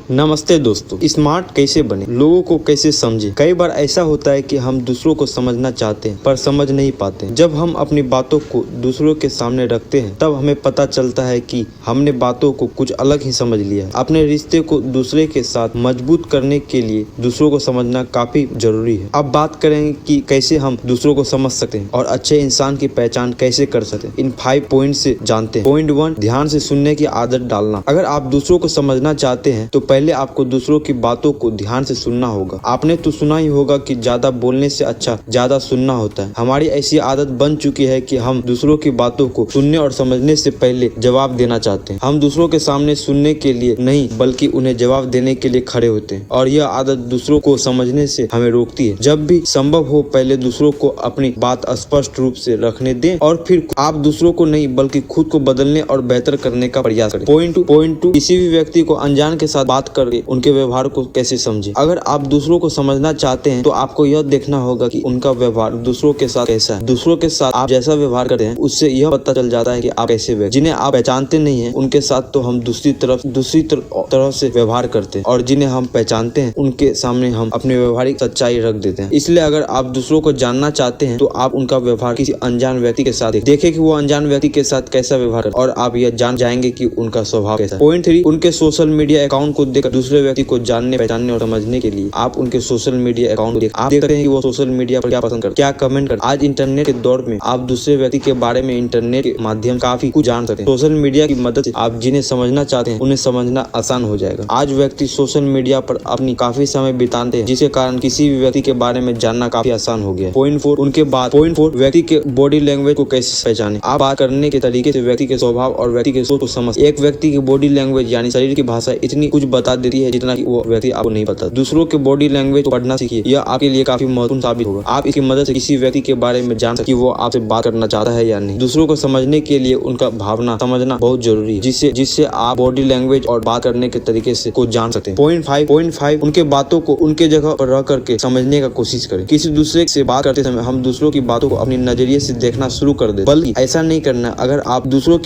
नमस्ते दोस्तों। स्मार्ट कैसे बने, लोगों को कैसे समझे। कई बार ऐसा होता है कि हम दूसरों को समझना चाहते हैं पर समझ नहीं पाते। जब हम अपनी बातों को दूसरों के सामने रखते हैं तब हमें पता चलता है कि हमने बातों को कुछ अलग ही समझ लिया। अपने रिश्ते को दूसरे के साथ मजबूत करने के लिए दूसरों को समझना काफी जरूरी है। अब बात करेंगे कि कैसे हम दूसरों को समझ सकते हैं और अच्छे इंसान की पहचान कैसे कर सकते हैं। इन 5 पॉइंट से जानते हैं। पॉइंट 1, ध्यान से सुनने की आदत डालना। अगर आप दूसरों को समझना चाहते हैं तो पहले आपको दूसरों की बातों को ध्यान से सुनना होगा। आपने तो सुना ही होगा कि ज्यादा बोलने से अच्छा ज्यादा सुनना होता है। हमारी ऐसी आदत बन चुकी है कि हम दूसरों की बातों को सुनने और समझने से पहले जवाब देना चाहते हैं। हम दूसरों के सामने सुनने के लिए नहीं बल्कि उन्हें जवाब देने के लिए खड़े होते हैं और यह आदत दूसरों को समझने से हमें रोकती है। जब भी संभव हो पहले दूसरों को अपनी बात स्पष्ट रूप से रखने दें और फिर आप दूसरों को नहीं बल्कि खुद को बदलने और बेहतर करने का प्रयास करें। पॉइंट 2, किसी भी व्यक्ति को अनजान के साथ बात करके उनके व्यवहार को कैसे समझे। अगर आप दूसरों को समझना चाहते हैं तो आपको यह देखना होगा कि उनका व्यवहार दूसरों के साथ कैसा है। दूसरों के साथ आप जैसा व्यवहार करते हैं उससे यह पता चल जाता है कि आप कैसे व्यक्ति। जिन्हें आप पहचानते नहीं है उनके साथ तो हम दूसरी तरह से व्यवहार करते हैं और जिन्हें हम पहचानते हैं उनके सामने हम अपनी व्यवहारिक सच्चाई रख देते हैं। इसलिए अगर आप दूसरों को जानना चाहते हैं तो आप उनका व्यवहार किसी अनजान व्यक्ति के साथ देखें कि वो अनजान व्यक्ति के साथ कैसा व्यवहार करता है और आप यह जान जाएंगे कि उनका स्वभाव कैसा है। पॉइंट 3, उनके सोशल मीडिया अकाउंट को देखकर दूसरे व्यक्ति को जानने पहचानने और समझने के लिए आप उनके सोशल मीडिया अकाउंट को आप देख सकते हैं कि वो सोशल मीडिया पर क्या पसंद करते, क्या कमेंट करते। आज इंटरनेट के दौर में आप दूसरे व्यक्ति के बारे में इंटरनेट के माध्यम काफी कुछ जान सकते हैं। सोशल मीडिया की मदद से आप जिन्हें समझना चाहते हैं उन्हें समझना आसान हो जाएगा। आज व्यक्ति सोशल मीडिया पर अपनी काफी समय बिताते हैं जिसके कारण किसी भी व्यक्ति के बारे में जानना काफी आसान हो गया है। पॉइंट 4, व्यक्ति के बॉडी लैंग्वेज को कैसे पहचाने। आप बात करने के तरीके से व्यक्ति के स्वभाव और व्यक्ति के सोच को समझ। एक व्यक्ति की बॉडी लैंग्वेज यानी शरीर की भाषा इतनी कुछ बता देती है जितना कि वो व्यक्ति आपको नहीं पता। दूसरों के बॉडी लैंग्वेज को पढ़ना सीखिए, यह आपके लिए काफी महत्वपूर्ण साबित होगा। आप इसकी मदद से किसी व्यक्ति के बारे में जान सकते कि वो आपसे बात करना चाहता है या नहीं। दूसरों को समझने के लिए उनका भावना समझना बहुत जरूरी है जिससे आप बॉडी लैंग्वेज और बात करने के तरीके से को जान सकते हैं। पॉइंट 5, उनके बातों को उनके जगह पर रह करके समझने का कोशिश करें। किसी दूसरे से बात करते समय हम दूसरों की बातों को अपनी नजरिए से देखना शुरू कर दे, बल्कि ऐसा नहीं करना। अगर आप दूसरों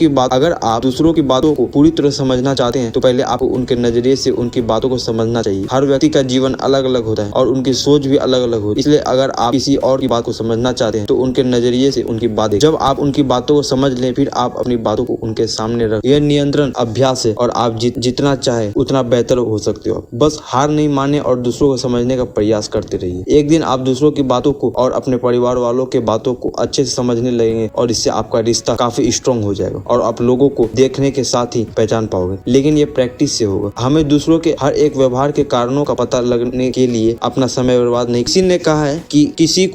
की बातों को पूरी तरह समझना चाहते हैं तो पहले आपको उनके नजरिए से उनकी बातों को समझना चाहिए। हर व्यक्ति का जीवन अलग अलग होता है और उनकी सोच भी अलग अलग होती है। इसलिए अगर आप किसी और की बात को समझना चाहते हैं तो उनके नजरिए से उनकी बात देखें। जब आप उनकी बातों को समझ लें फिर आप अपनी बातों को उनके सामने रखें। यह नियंत्रण अभ्यास है और आप जितना चाहे उतना बेहतर हो सकते हो। बस हार नहीं माने और दूसरों को समझने का प्रयास करते रहिए। एक दिन आप दूसरों की बातों को और अपने परिवार वालों के बातों को अच्छे से समझने लगेंगे और इससे आपका रिश्ता काफी स्ट्रांग हो जाएगा और आप लोगों को देखने के साथ ही पहचान पाओगे। लेकिन ये प्रैक्टिस से होगा। हमें दूसरों के हर एक व्यवहार के कारणों का पता लगने के लिए अपना समय बर्बाद नहीं। किसी ने कहा है कि किसी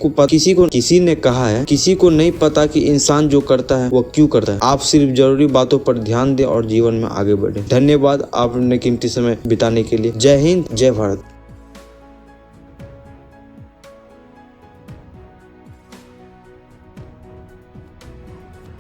को नहीं पता कि इंसान जो करता है वो क्यों करता है। आप सिर्फ जरूरी बातों पर ध्यान दें और जीवन में आगे बढ़ें। धन्यवाद आपने कीमती समय बिताने के लिए। जय हिंद, जय भारत।